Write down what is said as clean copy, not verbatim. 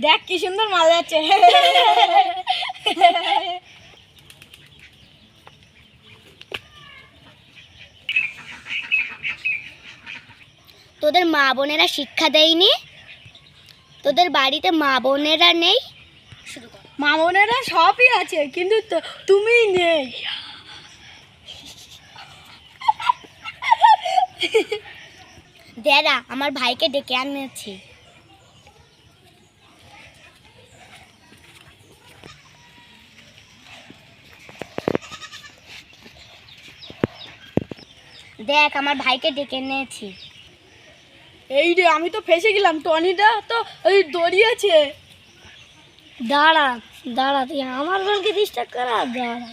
দেখ কি সুন্দর মাছ যাচ্ছে। তোদের মা বোনেরা শিক্ষা দেয়নি? তোদের বাড়িতে মা বোনেরা নেই? মা বোনেরা সবই আছে, কিন্তু তুমি নেই। দাদা, আমার ভাইকে ডেকে আনেছি। দেখ, আমার ভাইকে ডেকে এনেছি। এই রে, আমি তো ফেসে গেলাম। টনিটা তো ওই দড়িয়েছে। দাঁড়া দাঁড়া, তুই আমার বোনকে ডিস্টার্ব করা, দাঁড়া।